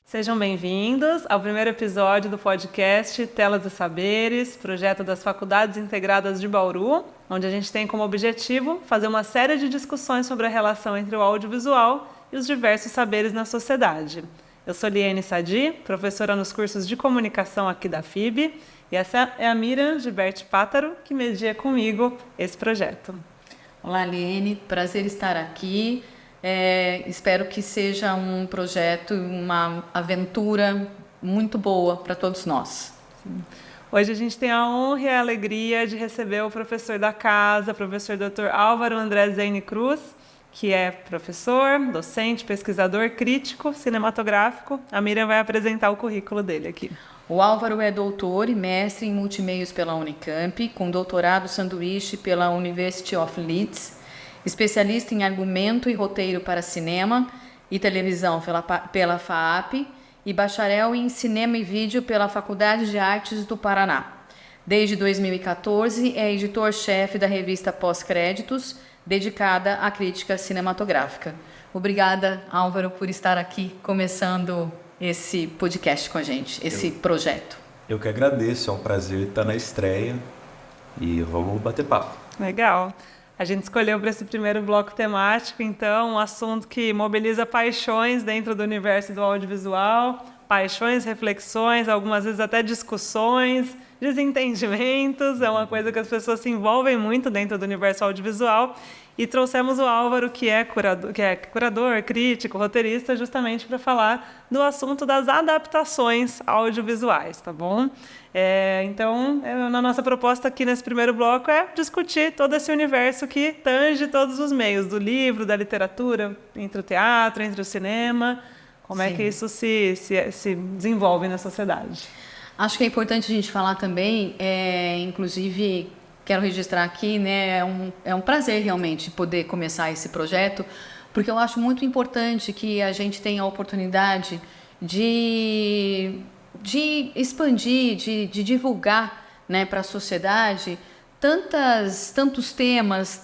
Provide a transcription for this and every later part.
Sejam bem-vindos ao primeiro episódio do podcast Telas e Saberes, projeto das Faculdades Integradas de Bauru, onde a gente tem como objetivo fazer uma série de discussões sobre a relação entre o audiovisual e os diversos saberes na sociedade. Eu sou Liene Sadi, professora nos cursos de comunicação aqui da FIB, e essa é a Miriam Gilberti Pátaro, que media comigo esse projeto. Olá, Liene, prazer estar aqui. Espero que seja um projeto, uma aventura muito boa para todos nós. Sim. Hoje a gente tem a honra e a alegria de receber o professor da casa, professor Dr. Álvaro André Zene Cruz, que é professor, docente, pesquisador, crítico cinematográfico. A Miriam vai apresentar o currículo dele aqui. O Álvaro é doutor e mestre em multimeios pela Unicamp, com doutorado sanduíche pela University of Leeds, especialista em argumento e roteiro para cinema e televisão pela FAAP e bacharel em cinema e vídeo pela Faculdade de Artes do Paraná. Desde 2014 é editor-chefe da revista Pós-Créditos, dedicada à crítica cinematográfica. Obrigada, Álvaro, por estar aqui começando esse podcast com a gente, esse projeto. Eu que agradeço, é um prazer estar na estreia e vamos bater papo. Legal. A gente escolheu para esse primeiro bloco temático, então, um assunto que mobiliza paixões dentro do universo do audiovisual, paixões, reflexões, algumas vezes até discussões, desentendimentos, é uma coisa que as pessoas se envolvem muito dentro do universo audiovisual. E trouxemos o Álvaro, que é curador, crítico, roteirista, justamente para falar do assunto das adaptações audiovisuais, tá bom? Então, na nossa proposta aqui nesse primeiro bloco é discutir todo esse universo que tange todos os meios, do livro, da literatura, entre o teatro, entre o cinema, como Sim. é que isso se desenvolve na sociedade. Acho que é importante a gente falar também, inclusive... Quero registrar aqui, né? É um prazer realmente poder começar esse projeto, porque eu acho muito importante que a gente tenha a oportunidade de expandir, de divulgar, né, para a sociedade tantos temas,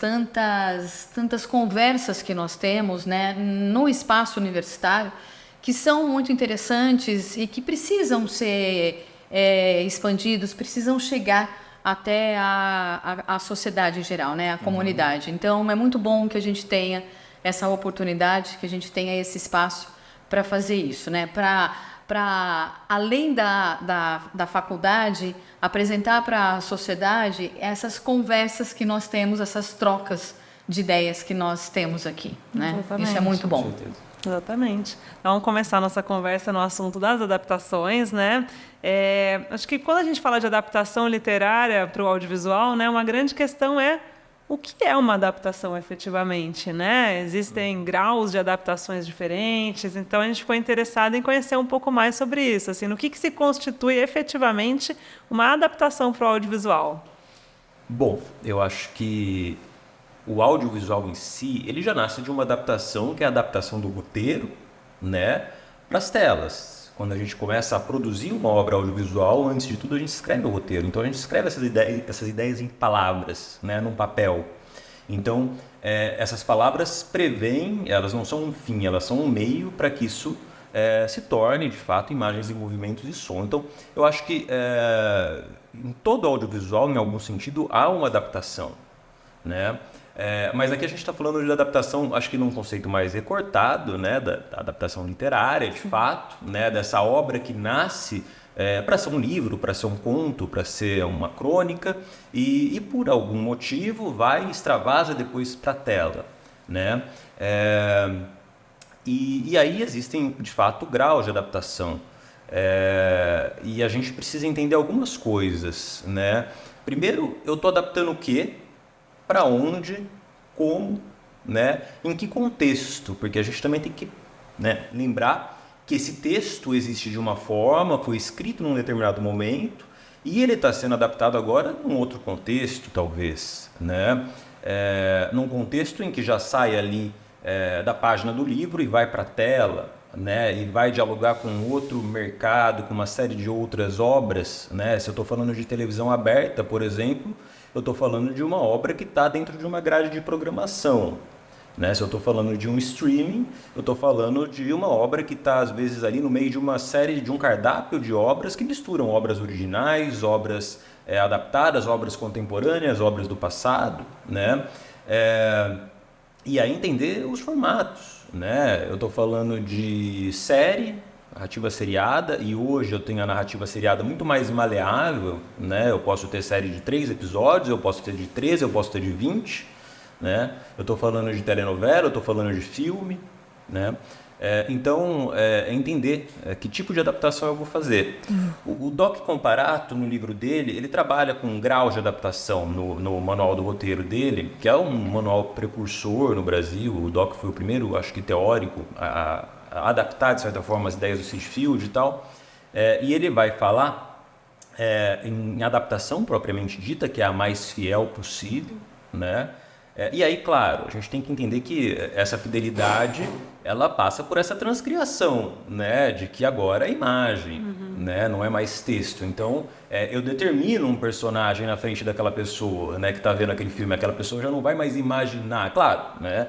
tantas conversas que nós temos, né, no espaço universitário, que são muito interessantes e que precisam ser expandidos, precisam chegar até a sociedade em geral, né? A comunidade. Então, é muito bom que a gente tenha essa oportunidade, que a gente tenha esse espaço para fazer isso, né? Para além da faculdade, apresentar para a sociedade essas conversas que nós temos, essas trocas de ideias que nós temos aqui, né? Exatamente. Isso é muito bom. Exatamente. Então, vamos começar a nossa conversa no assunto das adaptações, né? Acho que quando a gente fala de adaptação literária para o audiovisual, né, uma grande questão é o que é uma adaptação efetivamente, né? Existem graus de adaptações diferentes, então a gente ficou interessado em conhecer um pouco mais sobre isso, assim, no que se constitui efetivamente uma adaptação para o audiovisual. Bom, eu acho que o audiovisual em si, ele já nasce de uma adaptação, que é a adaptação do roteiro, né, para as telas. Quando a gente começa a produzir uma obra audiovisual, antes de tudo a gente escreve o roteiro. Então a gente escreve essas ideias em palavras, né, num papel. Então essas palavras prevêem, elas não são um fim, elas são um meio para que isso se torne de fato imagens em movimentos e som. Então eu acho que em todo audiovisual, em algum sentido, há uma adaptação, né? Mas aqui a gente está falando de adaptação, acho que num conceito mais recortado, né, da adaptação literária, de fato, né, dessa obra que nasce para ser um livro, para ser um conto, para ser uma crônica e por algum motivo vai e extravasa depois para a tela, né? E aí existem, de fato, graus de adaptação e a gente precisa entender algumas coisas, né? Primeiro, eu estou adaptando o quê? Para onde, como, né, em que contexto, porque a gente também tem que, né, lembrar que esse texto existe de uma forma, foi escrito num determinado momento e ele está sendo adaptado agora num outro contexto, talvez, né, num contexto em que já sai ali da página do livro e vai para a tela, né, e vai dialogar com outro mercado, com uma série de outras obras, né? Se eu estou falando de televisão aberta, por exemplo, eu estou falando de uma obra que está dentro de uma grade de programação, Né? Se eu estou falando de um streaming, eu estou falando de uma obra que está, às vezes, ali no meio de uma série, de um cardápio de obras que misturam obras originais, obras adaptadas, obras contemporâneas, obras do passado, né? E aí entender os formatos, né? Eu estou falando de série, narrativa seriada, e hoje eu tenho a narrativa seriada muito mais maleável, né? Eu posso ter série de 3 episódios, eu posso ter de 13, eu posso ter de 20, né? Eu estou falando de telenovela, eu estou falando de filme, né? Então, entender que tipo de adaptação eu vou fazer. O Doc Comparato, no livro dele, ele trabalha com graus de adaptação no manual do roteiro dele, que é um manual precursor no Brasil. O Doc foi o primeiro, acho que teórico, a adaptar, de certa forma, as ideias do Sid Field e tal. E ele vai falar em adaptação propriamente dita, que é a mais fiel possível, né? E aí, claro, a gente tem que entender que essa fidelidade, ela passa por essa transcriação, né? De que agora é imagem, né? Não é mais texto. Então, eu determino um personagem na frente daquela pessoa, né? Que está vendo aquele filme. Aquela pessoa já não vai mais imaginar. Claro, né?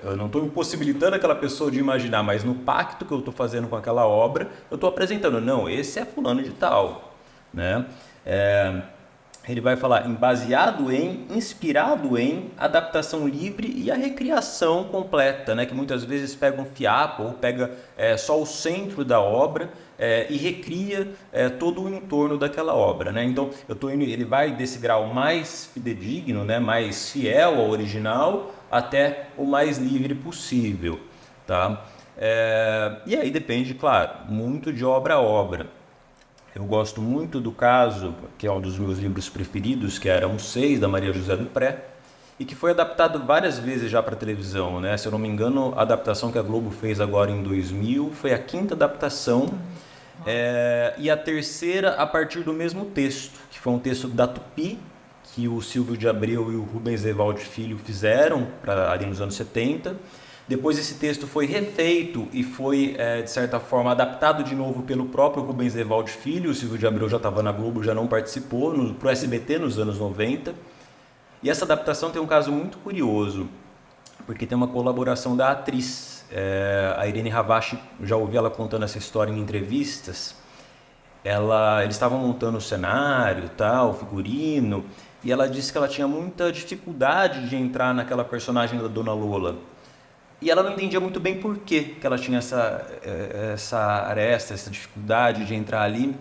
Eu não estou impossibilitando aquela pessoa de imaginar, mas no pacto que eu estou fazendo com aquela obra, eu estou apresentando, não, esse é fulano de tal, né? Ele vai falar inspirado em, adaptação livre e a recriação completa, né? Que muitas vezes pega um fiapo ou pega só o centro da obra e recria todo o entorno daquela obra, né? Então, ele vai desse grau mais fidedigno, né? Mais fiel ao original, até o mais livre possível, tá? E aí depende, claro, muito de obra a obra. Eu gosto muito do caso, que é um dos meus livros preferidos, que era 6, da Maria José Dupré, e que foi adaptado várias vezes já para televisão, né? Se eu não me engano, a adaptação que a Globo fez agora em 2000 foi a 5ª adaptação, e a 3ª a partir do mesmo texto, que foi um texto da Tupi, que o Silvio de Abreu e o Rubens Evaldo Filho fizeram ali nos anos 70. Depois esse texto foi refeito e foi, de certa forma, adaptado de novo pelo próprio Rubens Evaldo Filho. O Silvio de Abreu já estava na Globo, já não participou, para o SBT nos anos 90. E essa adaptação tem um caso muito curioso, porque tem uma colaboração da atriz. A Irene Havashi, já ouvi ela contando essa história em entrevistas. Eles estavam montando o cenário, tal, o figurino, e ela disse que ela tinha muita dificuldade de entrar naquela personagem da Dona Lola. E ela não entendia muito bem por que ela tinha essa aresta, essa dificuldade de entrar ali.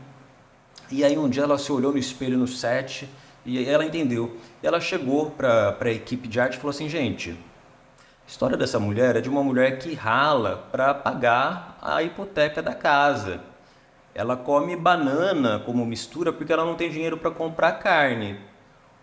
E aí um dia ela se olhou no espelho no set e aí ela entendeu. E ela chegou para a equipe de arte e falou assim, gente, a história dessa mulher é de uma mulher que rala para pagar a hipoteca da casa. Ela come banana como mistura porque ela não tem dinheiro para comprar carne.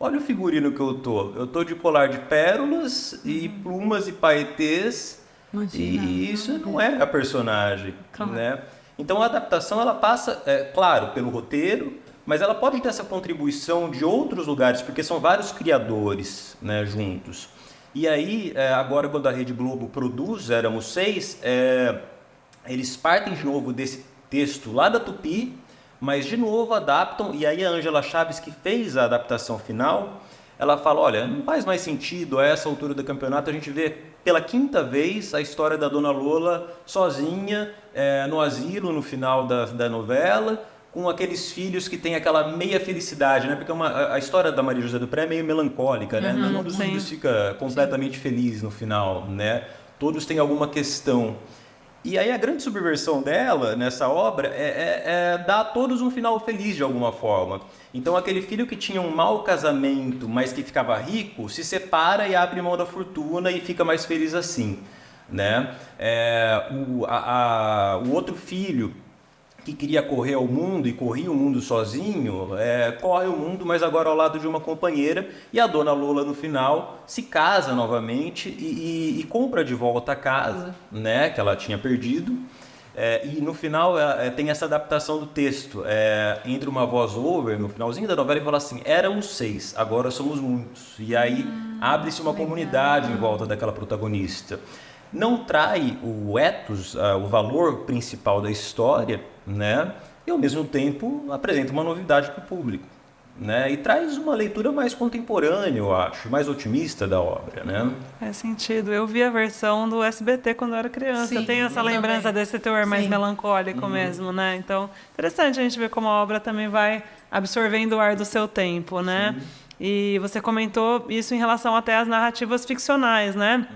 Olha o figurino que eu tô de colar de pérolas e plumas e paetês. Imagina, e isso não é a personagem, claro, né? Então a adaptação ela passa, claro, pelo roteiro, mas ela pode ter essa contribuição de outros lugares, porque são vários criadores, né, juntos. E aí, agora quando a Rede Globo produz Éramos 6, eles partem de novo desse texto lá da Tupi, mas de novo adaptam, e aí a Ângela Chaves, que fez a adaptação final, ela fala, olha, não faz mais sentido a essa altura do campeonato a gente ver pela 5ª vez a história da Dona Lola sozinha no asilo no final da novela, com aqueles filhos que têm aquela meia felicidade, né? Porque a história da Maria José Dupré é meio melancólica, né? Nenhum dos filhos fica completamente feliz no final, né? Todos têm alguma questão. E aí a grande subversão dela, nessa obra, é dar a todos um final feliz de alguma forma. Então aquele filho que tinha um mau casamento, mas que ficava rico, se separa e abre mão da fortuna e fica mais feliz assim, né? O outro filho que queria correr ao mundo e corria o mundo sozinho, corre o mundo, mas agora ao lado de uma companheira, e a Dona Lola no final se casa novamente e compra de volta a casa, né, que ela tinha perdido, e no final tem essa adaptação do texto, entre uma voz-over, no finalzinho da novela, e fala assim, éramos 6, agora somos muitos, e aí abre-se uma comunidade em volta daquela protagonista. Não trai o ethos, o valor principal da história, né? E ao mesmo tempo apresenta uma novidade para o público, né? E traz uma leitura mais contemporânea, eu acho, mais otimista da obra, né? Faz sentido. Eu vi a versão do SBT quando eu era criança. Sim, eu tenho essa eu lembrança também. desse teor mais Sim. melancólico mesmo, né? Então, interessante a gente ver como a obra também vai absorvendo o ar do seu tempo, né? E você comentou isso em relação até às narrativas ficcionais, né?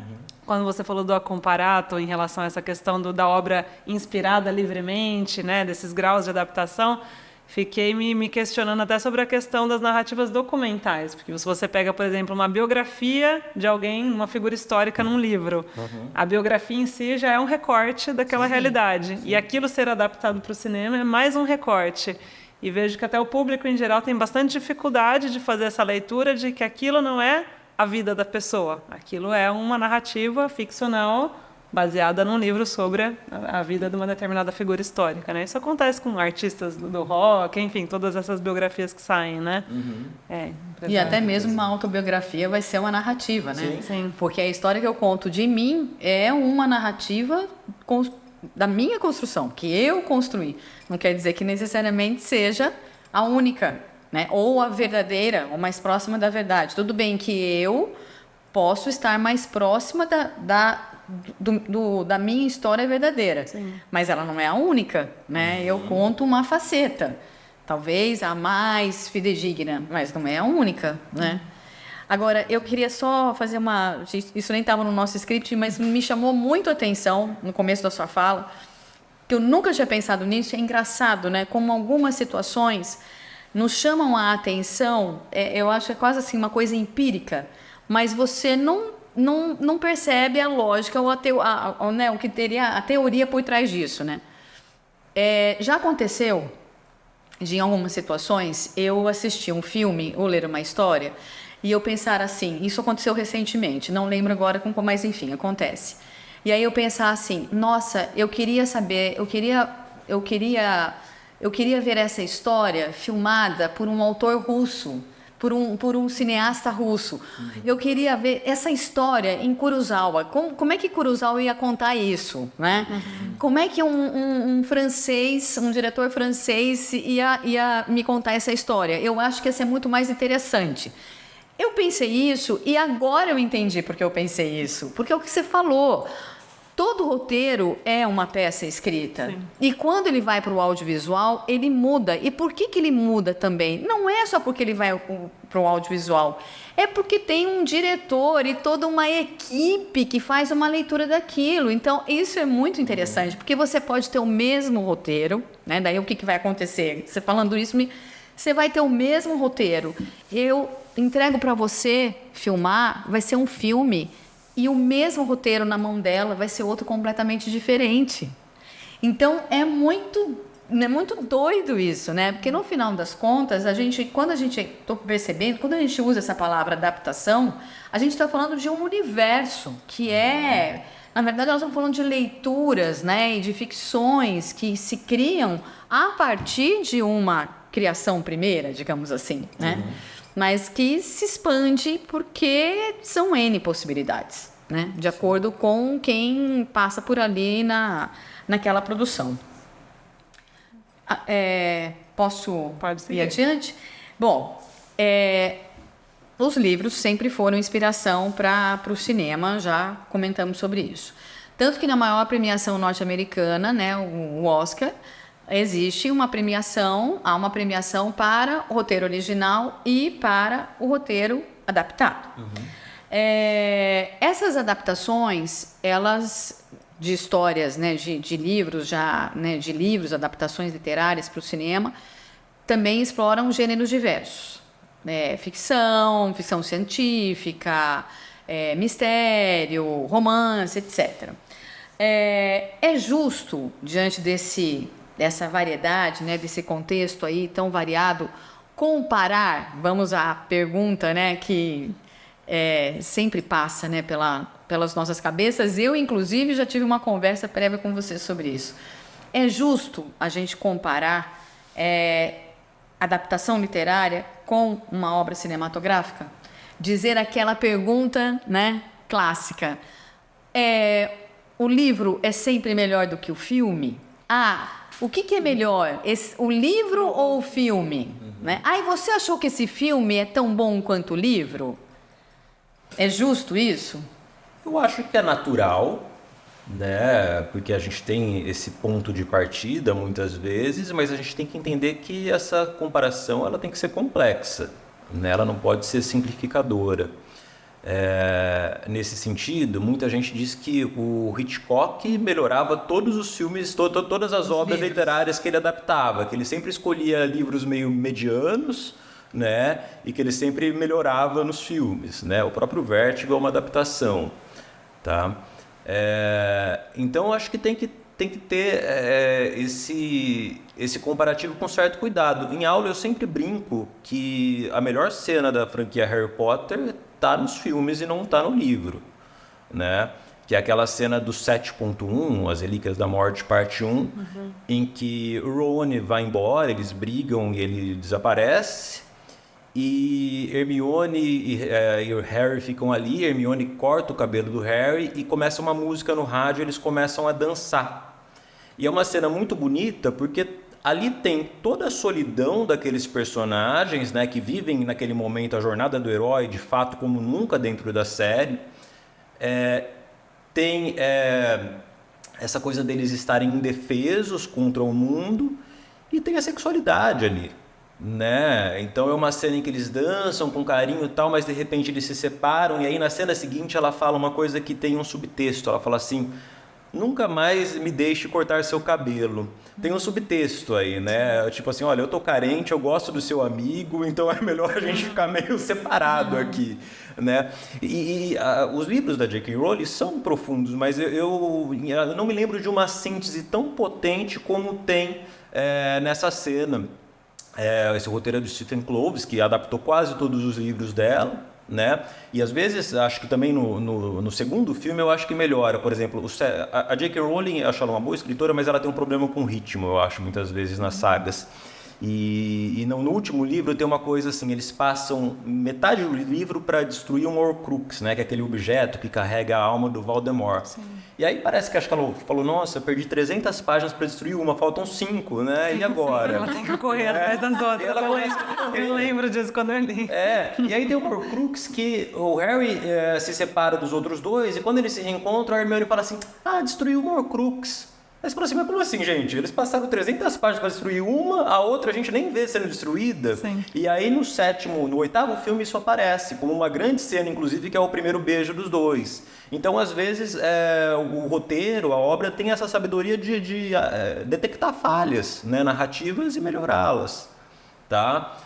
Quando você falou do comparato em relação a essa questão da obra inspirada livremente, né? Desses graus de adaptação, fiquei me questionando até sobre a questão das narrativas documentais, porque se você pega, por exemplo, uma biografia de alguém, uma figura histórica num livro, a biografia em si já é um recorte daquela realidade, e aquilo ser adaptado para o cinema é mais um recorte. E vejo que até o público em geral tem bastante dificuldade de fazer essa leitura de que aquilo não é a vida da pessoa, aquilo é uma narrativa ficcional baseada num livro sobre a vida de uma determinada figura histórica, né? Isso acontece com artistas do rock, enfim, todas essas biografias que saem, né? E até mesmo uma autobiografia vai ser uma narrativa, né? Sim. Porque a história que eu conto de mim é uma narrativa da minha construção, que eu construí. Não quer dizer que necessariamente seja a única, né? Ou a verdadeira, ou mais próxima da verdade. Tudo bem que eu posso estar mais próxima da minha história verdadeira. Sim. Mas ela não é a única, né? Eu conto uma faceta, talvez a mais fidedigna, mas não é a única, né? Agora, eu queria só fazer isso nem estava no nosso script, mas me chamou muito a atenção no começo da sua fala, que eu nunca tinha pensado nisso. É engraçado, né? Como algumas situações nos chamam a atenção, eu acho que é quase assim uma coisa empírica, mas você não percebe a lógica ou né, o que teria a teoria por trás disso, né? Já aconteceu de, em algumas situações, eu assistir um filme ou ler uma história e eu pensar assim, isso aconteceu recentemente, não lembro agora mas enfim, acontece. E aí eu pensar assim, nossa, eu queria saber, eu queria ver essa história filmada por um autor russo, por um cineasta russo. Eu queria ver essa história em Kurosawa. Como é que Kurosawa ia contar isso, né? Como é que um francês, um diretor francês ia me contar essa história? Eu acho que ia ser muito mais interessante. Eu pensei isso e agora eu entendi porque eu pensei isso. Porque é o que você falou. Todo roteiro é uma peça escrita. Sim. E quando ele vai para o audiovisual, ele muda. E por que ele muda também? Não é só porque ele vai para o audiovisual. É porque tem um diretor e toda uma equipe que faz uma leitura daquilo. Então, isso é muito interessante, porque você pode ter o mesmo roteiro, né? Daí o que vai acontecer? Você falando isso, você vai ter o mesmo roteiro. Eu entrego para você filmar, vai ser um filme. E o mesmo roteiro na mão dela vai ser outro completamente diferente. Então, é muito doido isso, né? Porque no final das contas, quando a gente usa essa palavra adaptação, a gente está falando de um universo que na verdade, nós estamos falando de leituras, né? E de ficções que se criam a partir de uma criação primeira, digamos assim, né? Mas que se expande porque são N possibilidades, né? De acordo com quem passa por ali naquela produção. Posso ir adiante? Bom, os livros sempre foram inspiração para o cinema, já comentamos sobre isso. Tanto que na maior premiação norte-americana, né, o Oscar, há uma premiação para o roteiro original e para o roteiro adaptado. Essas adaptações, elas de histórias, né, de livros, de livros, adaptações literárias para o cinema, também exploram gêneros diversos. Ficção científica, mistério, romance, etc. É justo, diante dessa variedade, né, desse contexto aí tão variado, comparar, vamos à pergunta, né, que sempre passa, né, pelas nossas cabeças. Eu, inclusive, já tive uma conversa prévia com você sobre isso. É justo a gente comparar adaptação literária com uma obra cinematográfica? Dizer aquela pergunta, né, clássica, o livro é sempre melhor do que o filme? O que é melhor, o livro ou o filme? Né? E você achou que esse filme é tão bom quanto o livro? É justo isso? Eu acho que é natural, né? Porque a gente tem esse ponto de partida muitas vezes, mas a gente tem que entender que essa comparação ela tem que ser complexa, né? Ela não pode ser simplificadora. Nesse sentido, muita gente diz que o Hitchcock melhorava todos os filmes, todas as obras literárias que ele adaptava, que ele sempre escolhia livros meio medianos, né? E que ele sempre melhorava nos filmes, né? O próprio Vértigo é uma adaptação, tá? Então, eu acho que tem que ter esse comparativo com certo cuidado. Em aula, eu sempre brinco que a melhor cena da franquia Harry Potter está nos filmes e não está no livro, né? Que é aquela cena do 7.1, As Relíquias da Morte, parte 1, em que o Ron vai embora, eles brigam e ele desaparece, e Hermione e o Harry ficam ali, Hermione corta o cabelo do Harry e começa uma música no rádio, eles começam a dançar. E é uma cena muito bonita porque ali tem toda a solidão daqueles personagens, né, que vivem naquele momento a jornada do herói, de fato, como nunca dentro da série. Tem essa coisa deles estarem indefesos contra o mundo e tem a sexualidade ali, né? Então é uma cena em que eles dançam com carinho e tal, mas de repente eles se separam e aí na cena seguinte ela fala uma coisa que tem um subtexto, ela fala assim: nunca mais me deixe cortar seu cabelo. Tem um subtexto aí, né? Tipo assim, olha, eu tô carente, eu gosto do seu amigo, então é melhor a gente ficar meio separado aqui, né? Os livros da J.K. Rowling são profundos, mas eu não me lembro de uma síntese tão potente como tem nessa cena. Esse roteiro é do Stephen Kloves, que adaptou quase todos os livros dela, né? E às vezes, acho que também no segundo filme eu acho que melhora. Por exemplo, a J.K. Rowling, eu acho ela uma boa escritora, mas ela tem um problema com o ritmo, eu acho, muitas vezes nas sagas. E no último livro tem uma coisa assim, eles passam metade do livro para destruir um Horcrux, né? Que é aquele objeto que carrega a alma do Voldemort. Sim. E aí parece que acho que ela falou, nossa, eu perdi 300 páginas para destruir uma, faltam 5, né? E agora? Ela tem que correr atrás das outras. Eu lembro disso quando eu li. E aí tem o Horcrux que o Harry se separa dos outros dois e quando eles se reencontram, a Hermione fala assim, destruiu um Horcrux. Aí você fala assim, mas como assim, gente? Eles passaram 300 páginas para destruir uma, a outra a gente nem vê sendo destruída. Sim. E aí no 8º filme isso aparece, como uma grande cena, inclusive, que é o primeiro beijo dos dois. Então, às vezes, o roteiro, a obra tem essa sabedoria de detectar falhas, né, narrativas e melhorá-las, tá?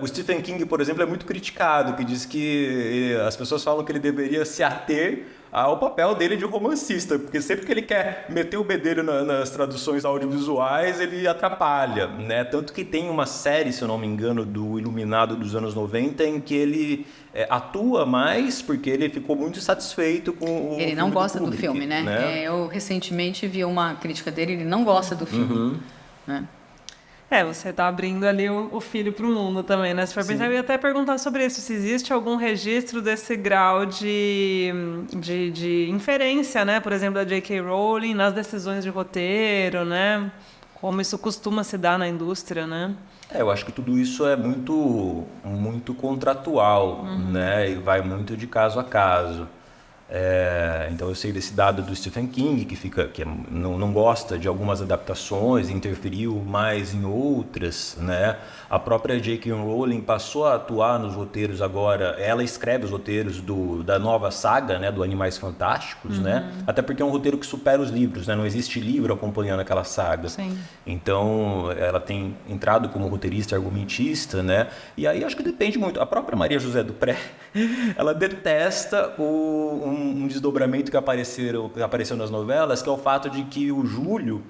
O Stephen King, por exemplo, é muito criticado, que diz que as pessoas falam que ele deveria se ater ao papel dele de romancista, porque sempre que ele quer meter o bedelho nas traduções audiovisuais, ele atrapalha, né? Tanto que tem uma série, se eu não me engano, do Iluminado dos anos 90, em que ele atua mais porque ele ficou muito satisfeito com o Ele não gosta Kubrick, do filme, né? Eu recentemente vi uma crítica dele, ele não gosta do filme, né? Você está abrindo ali o filho para o mundo também, né? Se for pensar, eu ia até perguntar sobre isso, se existe algum registro desse grau de inferência, né? Por exemplo, da J.K. Rowling nas decisões de roteiro, né? Como isso costuma se dar na indústria, né? Eu acho que tudo isso é muito, muito contratual, né? E vai muito de caso a caso. Então eu sei desse dado do Stephen King, que não gosta de algumas adaptações, interferiu mais em outras, né? A própria J.K. Rowling passou a atuar nos roteiros agora, ela escreve os roteiros da nova saga, né? Do Animais Fantásticos, né? Até porque é um roteiro que supera os livros, né? Não existe livro acompanhando aquela saga. Sim. Então ela tem entrado como roteirista argumentista, né? E aí acho que depende muito. A própria Maria José Dupré, ela detesta um desdobramento que apareceu nas novelas, que é o fato de que o Júlio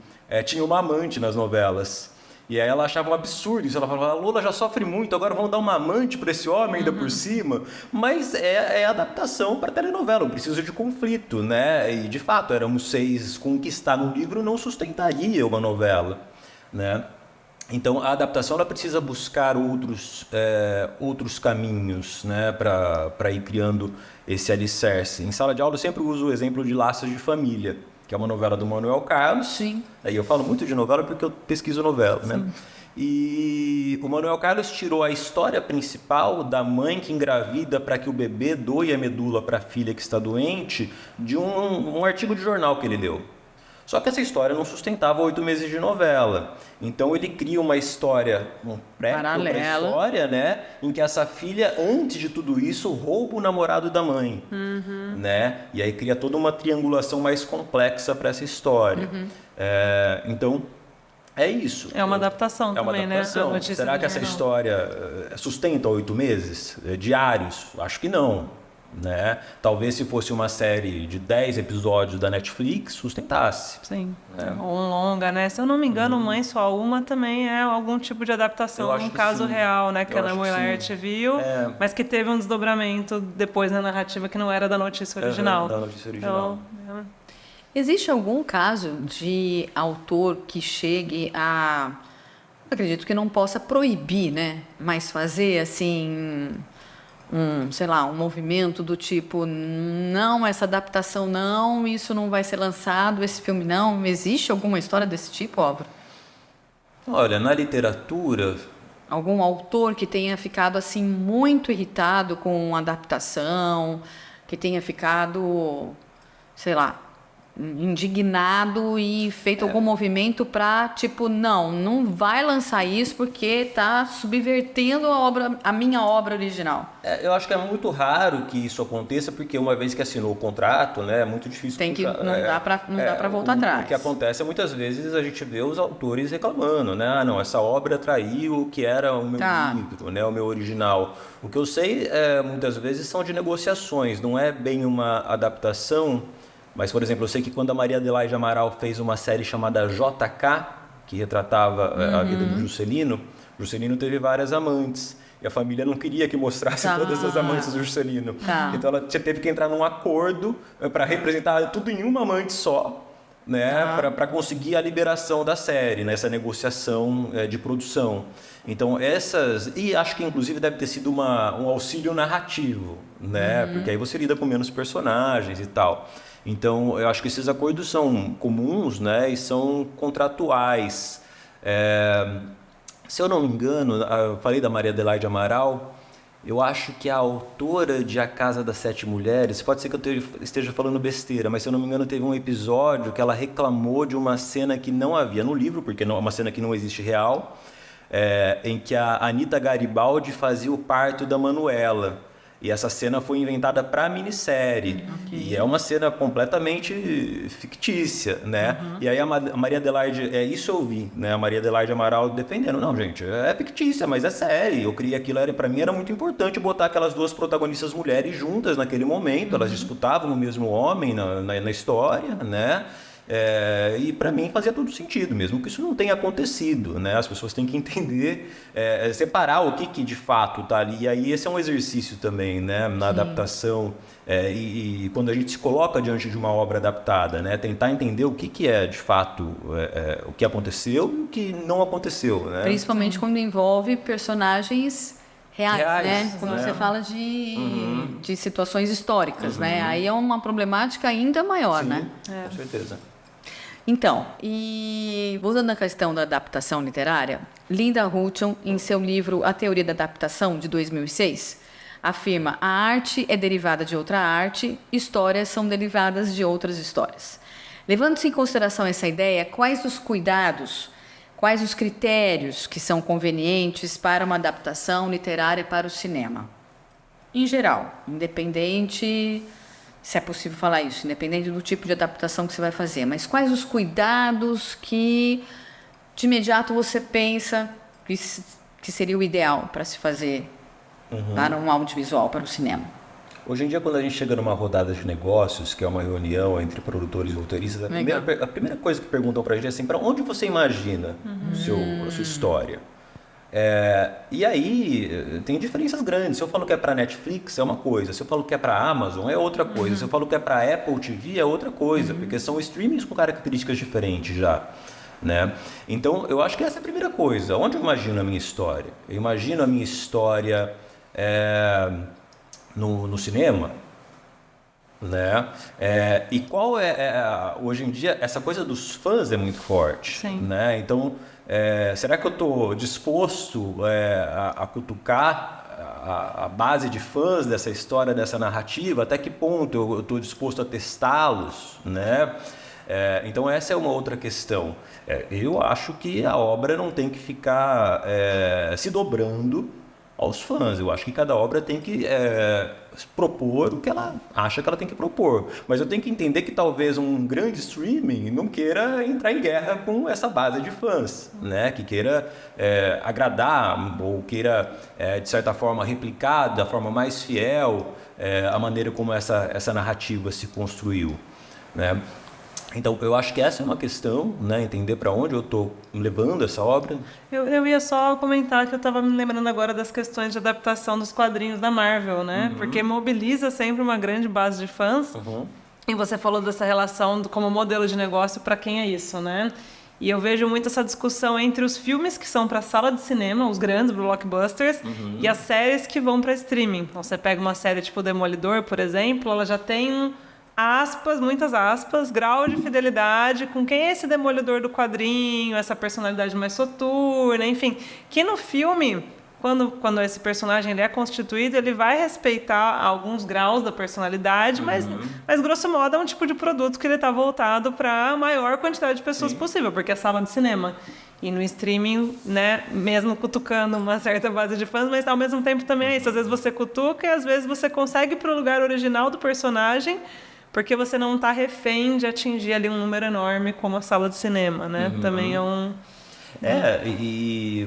tinha uma amante nas novelas. E aí ela achava um absurdo isso. Ela falava, a Lola já sofre muito, agora vão dar uma amante para esse homem ainda por cima. Mas é adaptação para telenovela, precisa de conflito, né? E de fato, Éramos Seis, conquistar no livro não sustentaria uma novela, né? Então a adaptação ela precisa buscar outros caminhos, né, para ir criando esse alicerce. Em sala de aula eu sempre uso o exemplo de Laços de Família, que é uma novela do Manuel Carlos. Sim. Aí eu falo muito de novela porque eu pesquiso novela, né? E o Manuel Carlos tirou a história principal da mãe que engravida para que o bebê doe a medula para a filha que está doente de um artigo de jornal que ele leu. Só que essa história não sustentava 8 meses de novela. Então ele cria uma história, um paralela, história, né, em que essa filha, antes de tudo isso, rouba o namorado da mãe, né? E aí cria toda uma triangulação mais complexa para essa história. Então é isso. É uma adaptação também, né? Será que essa história sustenta 8 meses diários? Acho que não. Né? Talvez se fosse uma série de 10 episódios da Netflix, sustentasse. Sim, ou um longa, né? Se eu não me engano, Mãe Só Uma também é algum tipo de adaptação, um caso real, né? Que a Ana Moylert viu, mas que teve um desdobramento depois na narrativa que não era da notícia original. Da notícia original. Então, existe algum caso de autor que chegue a... acredito que não possa proibir, né? Mas fazer, assim... sei lá, um movimento do tipo, não, essa adaptação não, isso não vai ser lançado, esse filme não. Existe alguma história desse tipo, Álvaro? Olha, na literatura... Algum autor que tenha ficado assim muito irritado com a adaptação, que tenha ficado, sei lá, indignado e feito algum movimento para, tipo, não vai lançar isso porque está subvertendo a minha obra original. Eu acho que é muito raro que isso aconteça, porque uma vez que assinou o contrato, né, é muito difícil... Não dá para voltar atrás. O que acontece é, muitas vezes, a gente vê os autores reclamando, né? Não, essa obra traiu o que era o meu livro, né, o meu original. O que eu sei, muitas vezes, são de negociações, não é bem uma adaptação. Mas, por exemplo, eu sei que quando a Maria Adelaide Amaral fez uma série chamada JK, que retratava a vida do Juscelino teve várias amantes. E a família não queria que mostrasse todas as amantes do Juscelino. Então ela teve que entrar num acordo para representar tudo em uma amante só, né? Para conseguir a liberação da série, nessa negociação de produção. Então e acho que inclusive deve ter sido um auxílio narrativo, né? Porque aí você lida com menos personagens e tal. Então, eu acho que esses acordos são comuns, né, e são contratuais. Se eu não me engano, eu falei da Maria Adelaide Amaral, eu acho que a autora de A Casa das Sete Mulheres, pode ser que eu esteja falando besteira, mas se eu não me engano teve um episódio que ela reclamou de uma cena que não havia no livro, porque é uma cena que não existe real, em que a Anita Garibaldi fazia o parto da Manuela. E essa cena foi inventada para a minissérie. E é uma cena completamente fictícia, né? E aí a Maria Adelaide, isso eu vi, né? A Maria Adelaide Amaral defendendo. Não, gente, é fictícia, mas é série. Eu criei aquilo, para mim era muito importante botar aquelas duas protagonistas mulheres juntas naquele momento. Elas disputavam o mesmo homem na história, né? E para mim fazia todo sentido, mesmo que isso não tenha acontecido, né? As pessoas têm que entender, separar o que de fato está ali. E aí esse é um exercício também, né? Na adaptação, e quando a gente se coloca diante de uma obra adaptada, né? Tentar entender o que é de fato o que aconteceu e o que não aconteceu, né? Principalmente quando envolve personagens reais, né? Quando você fala de situações históricas, né? Aí é uma problemática ainda maior, né? Com certeza. Então, e voltando à questão da adaptação literária, Linda Hutton, em seu livro A Teoria da Adaptação, de 2006, afirma: a arte é derivada de outra arte, histórias são derivadas de outras histórias. Levando-se em consideração essa ideia, quais os cuidados, quais os critérios que são convenientes para uma adaptação literária para o cinema? Em geral, independente... se é possível falar isso, independente do tipo de adaptação que você vai fazer. Mas quais os cuidados que, de imediato, você pensa que seria o ideal para se fazer para um audiovisual, para o cinema? Hoje em dia, quando a gente chega numa rodada de negócios, que é uma reunião entre produtores e roteiristas, a primeira coisa que perguntam para a gente é assim, para onde você imagina a sua história? E aí tem diferenças grandes. Se eu falo que é para Netflix é uma coisa, se eu falo que é para Amazon é outra coisa, se eu falo que é para Apple TV é outra coisa, porque são streamings com características diferentes já, né? Então eu acho que essa é a primeira coisa. Onde eu imagino a minha história? Eu imagino a minha história no cinema. né? E qual hoje em dia essa coisa dos fãs é muito forte, Sim. né? Então, será que eu estou disposto a cutucar a base de fãs dessa história, dessa narrativa? Até que ponto eu estou disposto a testá-los, né? Então essa é uma outra questão. Eu acho que a obra não tem que ficar se dobrando aos fãs. Eu acho que cada obra tem que propor o que ela acha que ela tem que propor. Mas eu tenho que entender que talvez um grande streaming não queira entrar em guerra com essa base de fãs, né? Que queira agradar ou queira, de certa forma, replicar da forma mais fiel a maneira como essa narrativa se construiu, né? Então, eu acho que essa é uma questão, né? Entender para onde eu estou levando essa obra. Eu ia só comentar que eu estava me lembrando agora das questões de adaptação dos quadrinhos da Marvel, né? Porque mobiliza sempre uma grande base de fãs. E você falou dessa relação como modelo de negócio, para quem é isso, né? E eu vejo muito essa discussão entre os filmes que são para sala de cinema, os grandes blockbusters, e as séries que vão para streaming. Então, você pega uma série tipo Demolidor, por exemplo, ela já tem aspas, muitas aspas, grau de fidelidade com quem é esse demolidor do quadrinho, essa personalidade mais soturna, enfim, que no filme, quando esse personagem ele é constituído, ele vai respeitar alguns graus da personalidade, mas grosso modo é um tipo de produto que ele está voltado para a maior quantidade de pessoas possível, porque é sala de cinema. E no streaming, né, mesmo cutucando uma certa base de fãs, mas ao mesmo tempo também é isso. Às vezes você cutuca e às vezes você consegue ir para o lugar original do personagem, porque você não está refém de atingir ali um número enorme como a sala de cinema, né? Também é um...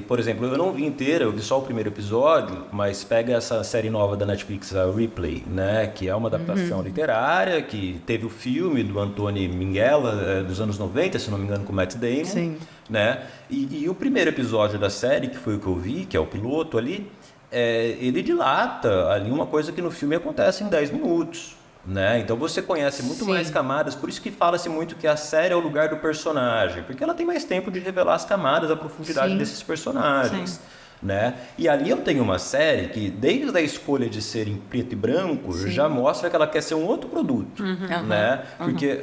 Por exemplo, eu não vi inteira, eu vi só o primeiro episódio, mas pega essa série nova da Netflix, a Replay, né? Que é uma adaptação literária, que teve o filme do Antoni Minghella, dos anos 90, se não me engano, com o Matt Damon. Sim. Né? E o primeiro episódio da série, que foi o que eu vi, que é o piloto ali, ele dilata ali uma coisa que no filme acontece em 10 minutos. Né? Então você conhece muito mais camadas, por isso que fala-se muito que a série é o lugar do personagem, porque ela tem mais tempo de revelar as camadas, a profundidade desses personagens. Né? E ali eu tenho uma série que, desde a escolha de ser em preto e branco, já mostra que ela quer ser um outro produto. Né? Porque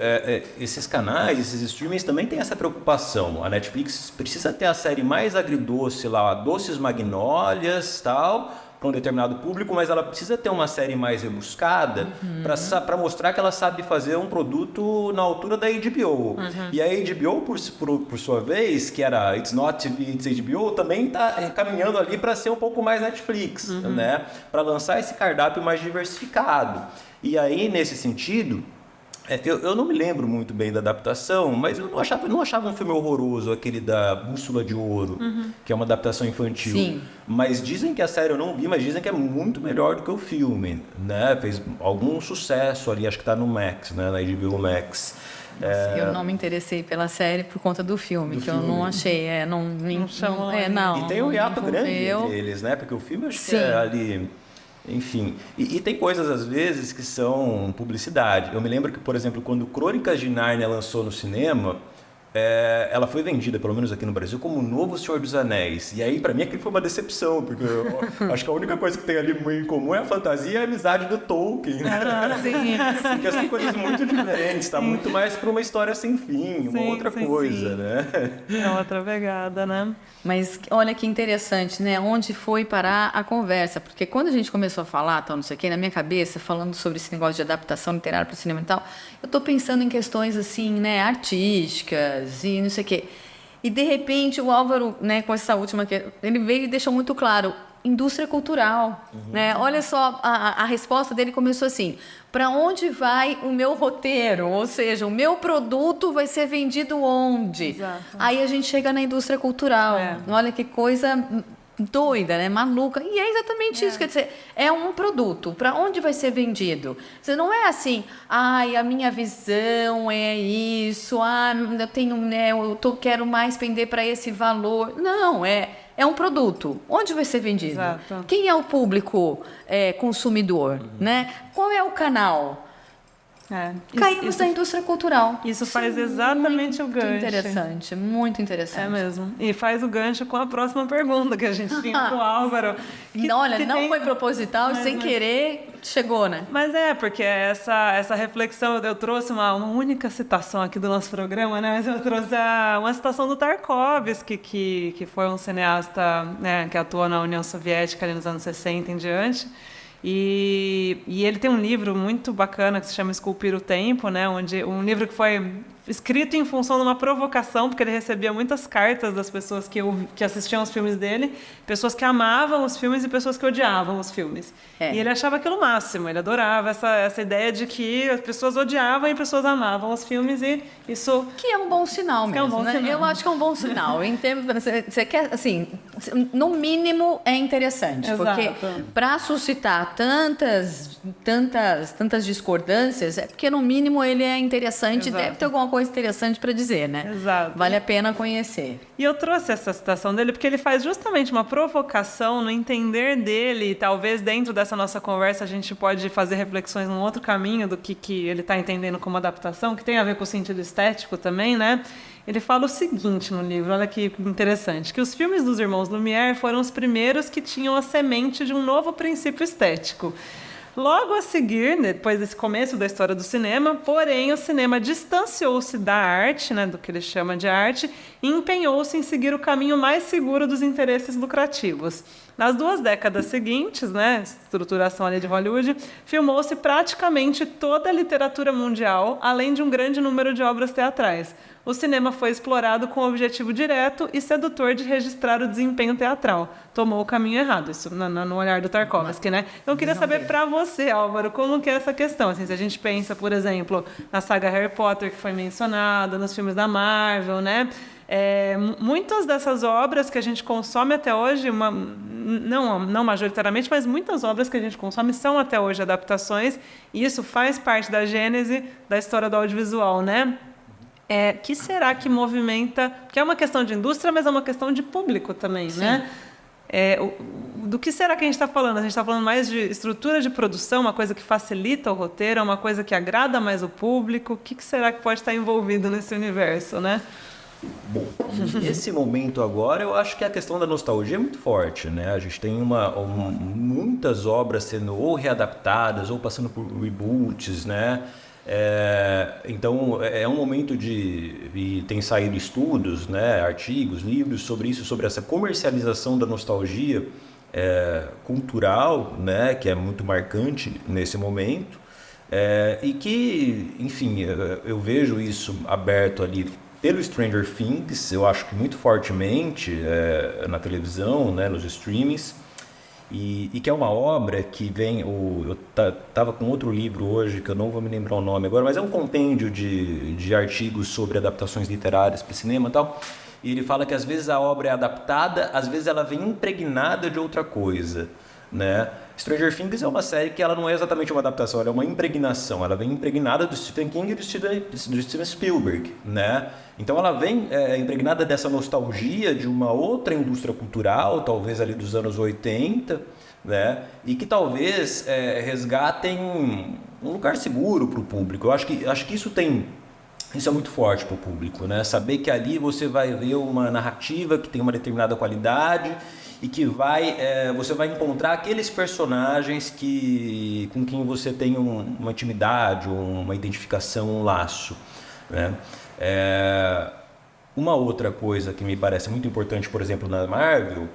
esses canais, esses streamings também têm essa preocupação. A Netflix precisa ter a série mais agridoce lá, Doces Magnólias, tal, para um determinado público, mas ela precisa ter uma série mais rebuscada para mostrar que ela sabe fazer um produto na altura da HBO. E a HBO, por sua vez, que era It's Not TV, It's HBO, também está caminhando ali para ser um pouco mais Netflix, né? Para lançar esse cardápio mais diversificado. E aí, nesse sentido... Eu não me lembro muito bem da adaptação, mas eu não achava um filme horroroso, aquele da Bússola de Ouro, que é uma adaptação infantil. Sim. Mas dizem que a série eu não vi, mas dizem que é muito melhor do que o filme, né? Fez algum sucesso ali, acho que está no Max, né? Na HBO Max. Eu não me interessei pela série por conta do filme, eu não achei, não chama. E tem um hiato grande envolveu. entre eles, né? Porque o filme acho que é ali... Enfim, e tem coisas às vezes que são publicidade. Eu me lembro que, por exemplo, quando Crônicas de Nárnia lançou no cinema, ela foi vendida, pelo menos aqui no Brasil, como o novo Senhor dos Anéis. E aí, pra mim, aquilo foi uma decepção, porque eu acho que a única coisa que tem ali em comum é a fantasia e a amizade do Tolkien. Porque são coisas muito diferentes, tá muito mais pra uma história sem fim, uma outra coisa, né? É outra pegada, né? Mas olha que interessante, né? Onde foi parar a conversa? Porque quando a gente começou a falar, tal, não sei o quê, na minha cabeça, falando sobre esse negócio de adaptação literária para o cinema e tal, eu estou pensando em questões assim, né, artísticas e não sei o quê. E de repente o Álvaro, né, com essa última, ele veio e deixou muito claro: indústria cultural, né? Olha só, a resposta dele começou assim: para onde vai o meu roteiro? Ou seja, o meu produto vai ser vendido onde? Exato. Aí a gente chega na indústria cultural. Olha que coisa doida, né? Maluca. E é exatamente isso, quer dizer, é um produto. Para onde vai ser vendido? Você não é assim, a minha visão é isso, eu tenho, né, quero mais pender para esse valor. Não, é um produto. Onde vai ser vendido? Exato. Quem é o público consumidor? Né? Qual é o canal? Caímos da indústria cultural. Isso faz exatamente o gancho. Muito interessante, muito interessante. É mesmo. E faz o gancho com a próxima pergunta que a gente tinha pro Álvaro. Não foi proposital, sem querer, chegou, né? Mas porque essa reflexão, eu trouxe uma única citação aqui do nosso programa, né? Mas eu trouxe uma citação do Tarkovsky, que foi um cineasta, né, que atuou na União Soviética ali nos anos 60 em diante. E ele tem um livro muito bacana que se chama Esculpir o Tempo, né? Um livro que foi escrito em função de uma provocação, porque ele recebia muitas cartas das pessoas que assistiam os filmes dele, pessoas que amavam os filmes e pessoas que odiavam os filmes. E ele achava aquilo o máximo, ele adorava essa ideia de que as pessoas odiavam e pessoas amavam os filmes, e isso... Que é um bom sinal mesmo, um bom sinal. Eu acho que é um bom sinal. Você quer, assim, no mínimo é interessante, porque para suscitar tantas discordâncias, é porque no mínimo ele é interessante e deve ter alguma coisa interessante para dizer, né? Exato. Vale a pena conhecer. E eu trouxe essa citação dele porque ele faz justamente uma provocação no entender dele, e talvez dentro dessa nossa conversa a gente pode fazer reflexões num outro caminho do que ele está entendendo como adaptação, que tem a ver com o sentido estético também, né? Ele fala o seguinte no livro, olha que interessante, que os filmes dos irmãos Lumière foram os primeiros que tinham a semente de um novo princípio estético. Logo a seguir, depois desse começo da história do cinema, porém o cinema distanciou-se da arte, né, do que ele chama de arte, e empenhou-se em seguir o caminho mais seguro dos interesses lucrativos. Nas 2 décadas seguintes, né, estruturação ali de Hollywood, filmou-se praticamente toda a literatura mundial, além de um grande número de obras teatrais. O cinema foi explorado com o objetivo direto e sedutor de registrar o desempenho teatral. Tomou o caminho errado, isso no olhar do Tarkovsky, né? Então, eu queria saber para você, Álvaro, como que é essa questão? Assim, se a gente pensa, por exemplo, na saga Harry Potter, que foi mencionada, nos filmes da Marvel, né? Muitas dessas obras que a gente consome até hoje, não majoritariamente, mas muitas obras que a gente consome são até hoje adaptações, e isso faz parte da gênese da história do audiovisual, né? Que será que movimenta... Que é uma questão de indústria, mas é uma questão de público também, Sim. né? Do que será que a gente está falando? A gente está falando mais de estrutura de produção, uma coisa que facilita o roteiro, uma coisa que agrada mais o público. O que será que pode estar envolvido nesse universo, né? Bom, nesse momento agora, eu acho que a questão da nostalgia é muito forte, né? A gente tem muitas obras sendo ou readaptadas ou passando por reboots, né? Então é um momento e tem saído estudos, né, artigos, livros sobre isso, sobre essa comercialização da nostalgia cultural, né, que é muito marcante nesse momento, e que, enfim, eu vejo isso aberto ali pelo Stranger Things, eu acho que muito fortemente na televisão, né, nos streamings. E que é uma obra que vem... Eu estava com outro livro hoje, que eu não vou me lembrar o nome agora, mas é um compêndio de artigos sobre adaptações literárias para cinema e tal. E ele fala que às vezes a obra é adaptada, às vezes ela vem impregnada de outra coisa, né? Stranger Things é uma série que ela não é exatamente uma adaptação, ela é uma impregnação. Ela vem impregnada do Stephen King e do Steven Spielberg, né? Então ela vem impregnada dessa nostalgia de uma outra indústria cultural, talvez ali dos anos 80, né? E que talvez resgatem um lugar seguro para o público. Eu acho que isso é muito forte para o público, né? Saber que ali você vai ver uma narrativa que tem uma determinada qualidade e que você vai encontrar aqueles personagens com quem você tem uma intimidade, uma identificação, um laço, né? Uma outra coisa que me parece muito importante, por exemplo, na Marvel,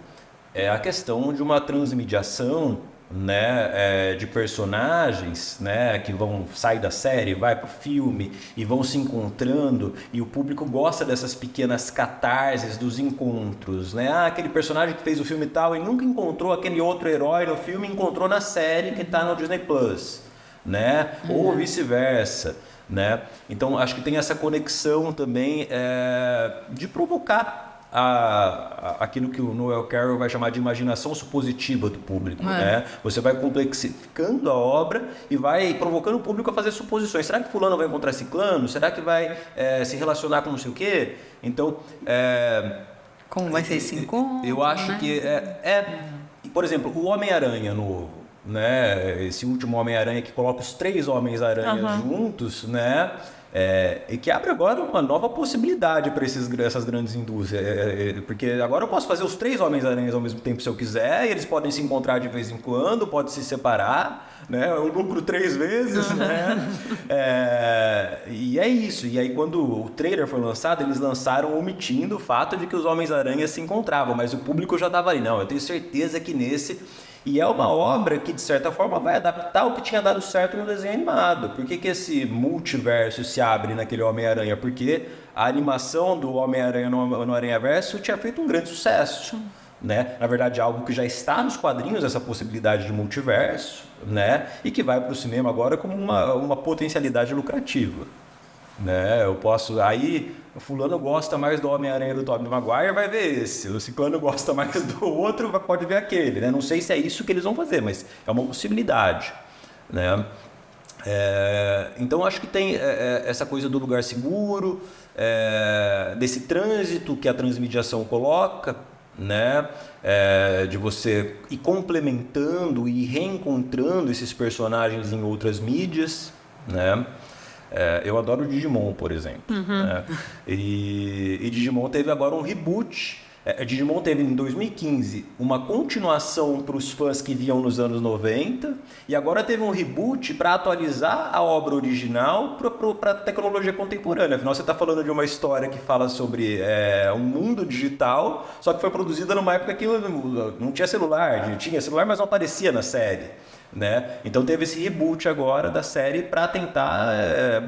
é a questão de uma transmediação, né, de personagens, né, que vão sair da série, vai para o filme e vão se encontrando, e o público gosta dessas pequenas catarses dos encontros, né? Aquele personagem que fez o filme tal e nunca encontrou aquele outro herói no filme, encontrou na série que está no Disney Plus, né? Ou vice-versa, né? Então acho que tem essa conexão também de provocar aquilo que o Noel Carroll vai chamar de imaginação supositiva do público, né? Você vai complexificando a obra e vai provocando o público a fazer suposições. Será que fulano vai encontrar ciclano? Será que vai se relacionar com não sei o quê? Então, como vai ser esse encontro? Eu acho, né, que por exemplo, o Homem-Aranha novo, né? Esse último Homem-Aranha que coloca os 3 Homens-Aranha juntos, né? E que abre agora uma nova possibilidade para essas grandes indústrias. Porque agora eu posso fazer os 3 Homens-Aranhas ao mesmo tempo se eu quiser, e eles podem se encontrar de vez em quando, podem se separar, né? Eu lucro 3 vezes, né? E é isso. E aí quando o trailer foi lançado, eles lançaram omitindo o fato de que os Homens-Aranha se encontravam, mas o público já estava ali. Não, eu tenho certeza que nesse... E é uma obra que, de certa forma, vai adaptar o que tinha dado certo no desenho animado. Por que esse multiverso se abre naquele Homem-Aranha? Porque a animação do Homem-Aranha no Aranhaverso tinha feito um grande sucesso. Né? Na verdade, algo que já está nos quadrinhos, essa possibilidade de multiverso, né? E que vai para o cinema agora como uma potencialidade lucrativa. Né? Eu posso... Aí, o fulano gosta mais do Homem-Aranha do Tobey Maguire, vai ver esse. O ciclano gosta mais do outro, pode ver aquele. Né? Não sei se é isso que eles vão fazer, mas é uma possibilidade. Né? Então, acho que tem essa coisa do lugar seguro, desse trânsito que a transmediação coloca, né? De você ir complementando e reencontrando esses personagens em outras mídias, né? Eu adoro o Digimon, por exemplo. Né? E Digimon teve agora um reboot. Digimon teve em 2015 uma continuação para os fãs que viam nos anos 90 e agora teve um reboot para atualizar a obra original para a tecnologia contemporânea. Afinal, você está falando de uma história que fala sobre um mundo digital, só que foi produzida numa época que não tinha celular, tinha celular, mas não aparecia na série. Né? Então teve esse reboot agora da série para tentar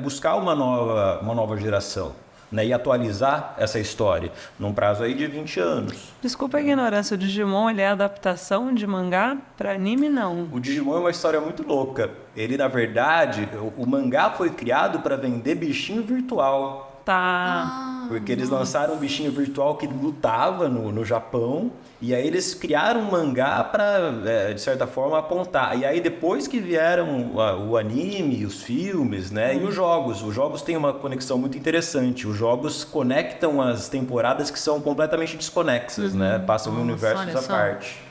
buscar uma nova geração, né? E atualizar essa história num prazo aí de 20 anos. Desculpa a ignorância, o Digimon ele é adaptação de mangá para anime, não? O Digimon é uma história muito louca. Ele, na verdade, o mangá foi criado para vender bichinho virtual. Tá. Porque eles lançaram um bichinho virtual que lutava no Japão. E aí eles criaram um mangá para, de certa forma, apontar. E aí depois que vieram o anime, os filmes, né? E os jogos têm uma conexão muito interessante. Os jogos conectam as temporadas que são completamente desconexas, né? Passam em universos à parte.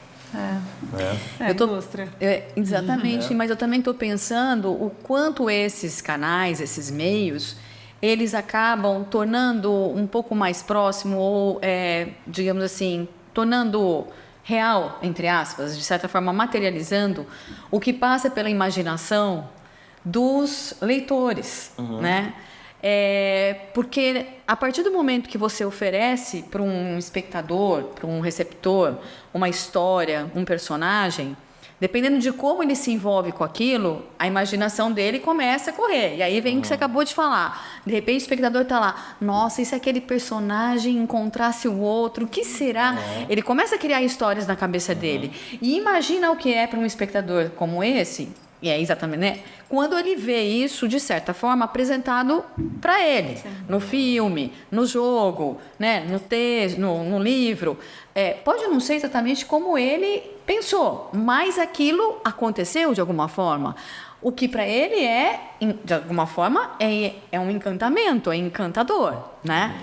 Indústria. Exatamente, mas eu também estou pensando o quanto esses canais, esses meios, eles acabam tornando um pouco mais próximo ou, digamos assim, tornando real, entre aspas, de certa forma materializando o que passa pela imaginação dos leitores, né? Porque a partir do momento que você oferece para um espectador, para um receptor, uma história, um personagem, dependendo de como ele se envolve com aquilo, a imaginação dele começa a correr. E aí vem o que você acabou de falar. De repente o espectador está lá, nossa, e se aquele personagem encontrasse o outro, o que será? Ele começa a criar histórias na cabeça dele. E imagina o que é para um espectador como esse, e é exatamente, né? Quando ele vê isso, de certa forma, apresentado para ele, no filme, no jogo, né? No texto, no livro. Pode não ser exatamente como ele pensou, mas aquilo aconteceu de alguma forma. O que para ele de alguma forma, é um encantamento, é encantador, né?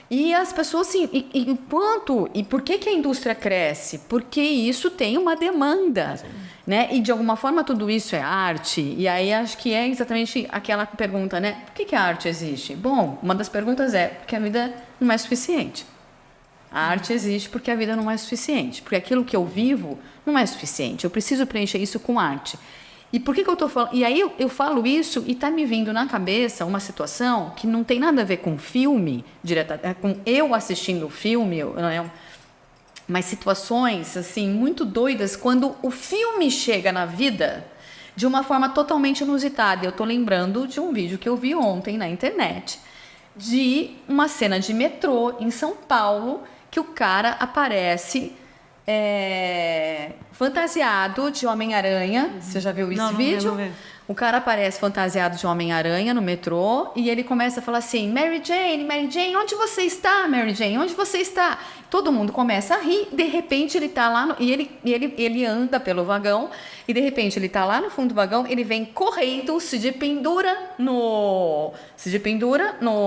E as pessoas, assim, e por que a indústria cresce? Porque isso tem uma demanda, né? E de alguma forma tudo isso é arte. E aí acho que é exatamente aquela pergunta, né? Por que a arte existe? Bom, uma das perguntas é porque a vida não é suficiente. A arte existe porque a vida não é suficiente. Porque aquilo que eu vivo não é suficiente. Eu preciso preencher isso com arte. E por que eu estou falando? E aí eu falo isso e está me vindo na cabeça uma situação que não tem nada a ver com filme, com eu assistindo o filme, mas situações assim muito doidas quando o filme chega na vida de uma forma totalmente inusitada. Eu estou lembrando de um vídeo que eu vi ontem na internet de uma cena de metrô em São Paulo que o cara aparece fantasiado de Homem-Aranha. Você já viu esse vídeo? Não vi. O cara aparece fantasiado de Homem-Aranha no metrô e ele começa a falar assim: Mary Jane, onde você está, Mary Jane? Onde você está? Todo mundo começa a rir, de repente ele está lá e ele anda pelo vagão e de repente ele está lá no fundo do vagão, ele vem correndo, se pendura no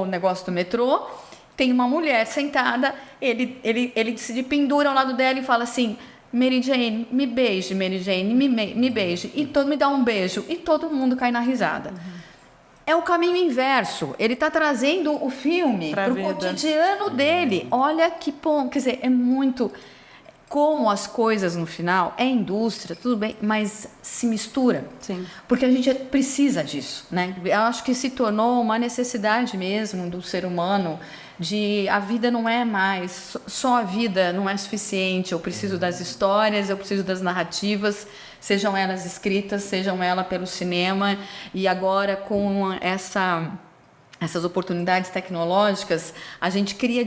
negócio do metrô. Tem uma mulher sentada, ele se pendura ao lado dela e fala assim: Mary Jane, me beije, Mary Jane, me beije, e me dá um beijo, e todo mundo cai na risada. É o caminho inverso. Ele está trazendo o filme para o cotidiano dele. Olha que bom. Quer dizer, é muito... Como as coisas no final, é indústria, tudo bem, mas se mistura. Sim. Porque a gente precisa disso, né? Eu acho que se tornou uma necessidade mesmo do ser humano a vida não é mais, só a vida não é suficiente. Eu preciso das histórias, eu preciso das narrativas, sejam elas escritas, sejam elas pelo cinema. E agora com essas oportunidades tecnológicas, a gente cria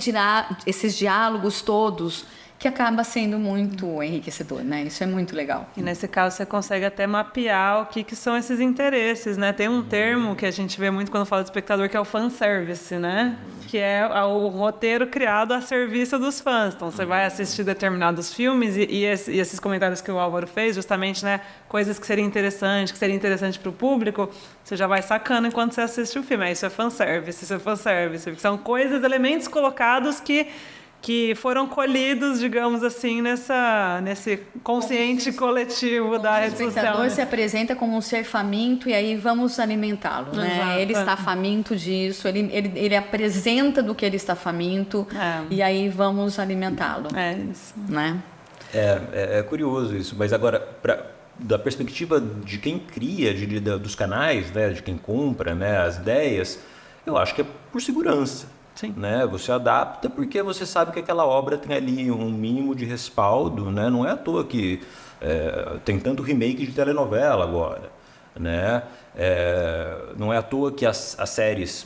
esses diálogos todos, que acaba sendo muito enriquecedor, né? Isso é muito legal. E nesse caso você consegue até mapear o que são esses interesses, né? Tem um termo que a gente vê muito quando fala de espectador, que é o fanservice, né? Que é o roteiro criado a serviço dos fãs. Então você vai assistir determinados filmes e esses comentários que o Álvaro fez, justamente, né? Coisas que seriam interessantes para o público, você já vai sacando enquanto você assiste o filme. Isso é fanservice, são coisas, elementos colocados que foram colhidos, digamos assim, nesse consciente coletivo da rede social. O espectador se apresenta como um ser faminto e aí vamos alimentá-lo, né? Ele está faminto disso, ele apresenta do que ele está faminto e aí vamos alimentá-lo. É isso. Né? É curioso isso, mas agora, da perspectiva de quem cria, dos canais, né, de quem compra, né, as ideias, eu acho que é por segurança. Sim. Né? Você adapta porque você sabe que aquela obra tem ali um mínimo de respaldo, né? Não é à toa que tem tanto remake de telenovela agora, né? Não é à toa que as séries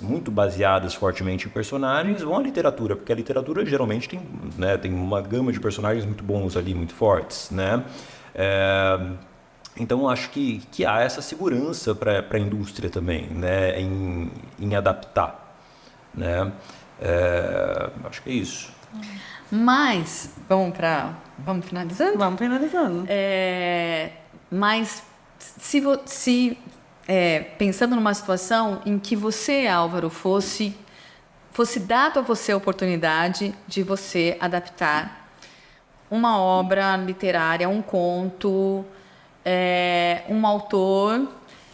muito baseadas fortemente em personagens vão à literatura, porque a literatura geralmente tem uma gama de personagens muito bons ali, muito fortes, né? Então acho que há essa segurança para a indústria também, né? em adaptar. Né? Acho que é isso. Mas vamos finalizando? Vamos finalizando. Mas se pensando numa situação em que você, Álvaro, fosse dado a você a oportunidade de você adaptar uma obra literária, um conto, um autor,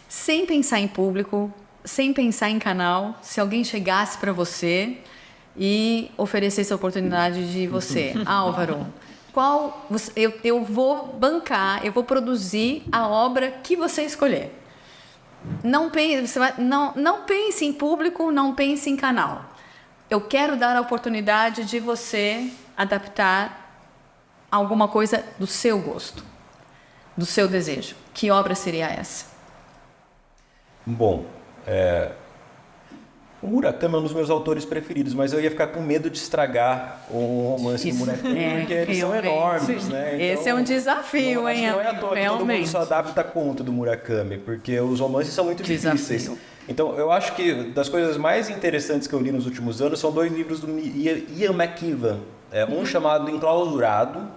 sem pensar em público, sem pensar em canal, se alguém chegasse para você e oferecesse a oportunidade de você, Álvaro, eu vou bancar, eu vou produzir a obra que você escolher. Não pense em público, não pense em canal. Eu quero dar a oportunidade de você adaptar alguma coisa do seu gosto, do seu desejo. Que obra seria essa? Bom, o Murakami é um dos meus autores preferidos, mas eu ia ficar com medo de estragar o romance do Murakami, porque eles são enormes, né? Então, esse é um desafio, hein? Não é à toa que todo mundo só adapta conta do Murakami, porque os romances são muito difíceis. Então, eu acho que das coisas mais interessantes que eu li nos últimos anos são 2 livros do Ian McEwan. Um chamado Enclausurado,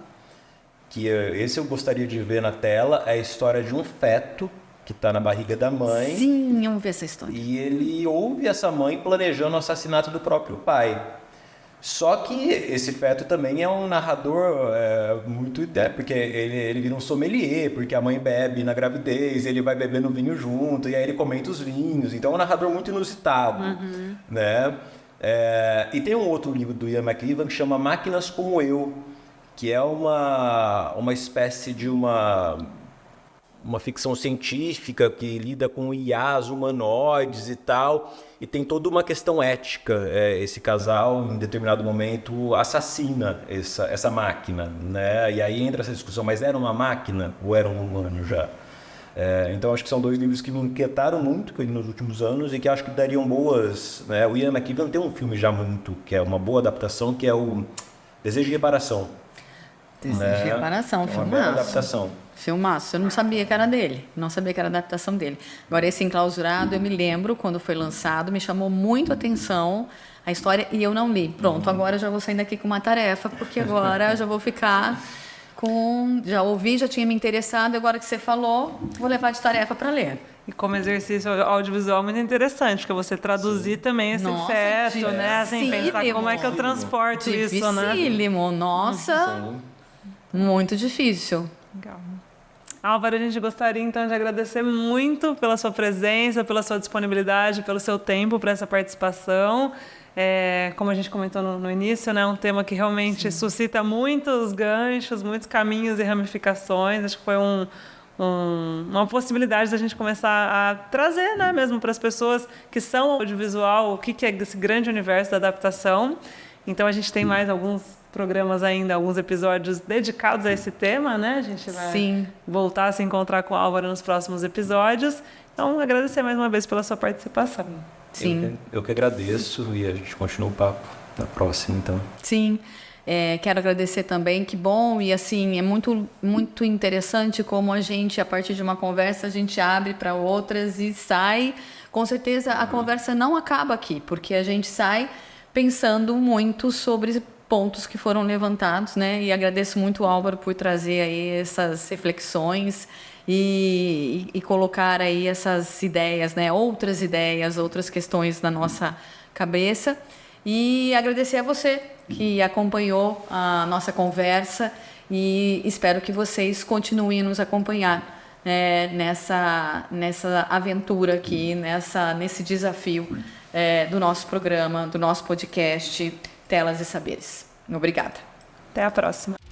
que esse eu gostaria de ver na tela, é a história de um feto que está na barriga da mãe. Sim, vamos ver essa história. E ele ouve essa mãe planejando o assassinato do próprio pai. Só que esse feto também é um narrador muito... porque ele vira um sommelier, porque a mãe bebe na gravidez, ele vai bebendo vinho junto, e aí ele comenta os vinhos. Então é um narrador muito inusitado. Né? E tem um outro livro do Ian McEwan que chama Máquinas Como Eu, que é uma espécie de uma ficção científica que lida com IAs humanoides e tal, e tem toda uma questão ética. Esse casal, em determinado momento, assassina essa máquina, né? E aí entra essa discussão, mas era uma máquina ou era um humano já? Então acho que são 2 livros que me inquietaram muito nos últimos anos e que acho que dariam boas... Né? O Ian McEwan tem um filme já que é uma boa adaptação, que é o Desejo de Reparação. Desejo de Reparação, filmaço. Uma bela adaptação. Filmaço, eu não sabia que era dele, não sabia que era adaptação dele. Agora, esse Enclausurado, eu me lembro, quando foi lançado, me chamou muito a atenção a história e eu não li. Pronto, agora eu já vou sair daqui com uma tarefa, porque agora eu já vou ficar já ouvi, já tinha me interessado, agora que você falou, vou levar de tarefa para ler. E como exercício audiovisual muito interessante, porque você traduzir também esse feto, né? Assim, pensar como é que eu transporto isso, né? Dificílimo, nossa... Muito difícil. Legal. Álvaro, a gente gostaria então de agradecer muito pela sua presença, pela sua disponibilidade, pelo seu tempo para essa participação. Como a gente comentou no início, né, um tema que realmente suscita muitos ganchos, muitos caminhos e ramificações. Acho que foi uma possibilidade da gente começar a trazer, né, mesmo para as pessoas que são audiovisual, o que é esse grande universo da adaptação. Então a gente tem mais alguns programas ainda, alguns episódios dedicados a esse tema, né? A gente vai voltar a se encontrar com o Álvaro nos próximos episódios. Então, agradecer mais uma vez pela sua participação. Sim. Eu que agradeço e a gente continua o papo na próxima, então. Sim. Quero agradecer também, que bom, e assim, é muito, muito interessante como a gente, a partir de uma conversa, a gente abre para outras e sai. Com certeza, a conversa não acaba aqui, porque a gente sai pensando muito sobre pontos que foram levantados, né? E agradeço muito ao Álvaro por trazer aí essas reflexões e colocar aí essas ideias, né? Outras ideias, outras questões na nossa cabeça. E agradecer a você que acompanhou a nossa conversa e espero que vocês continuem a nos acompanhar, né, nessa aventura aqui, nesse desafio do nosso programa, do nosso podcast Telas e Saberes. Obrigada. Até a próxima.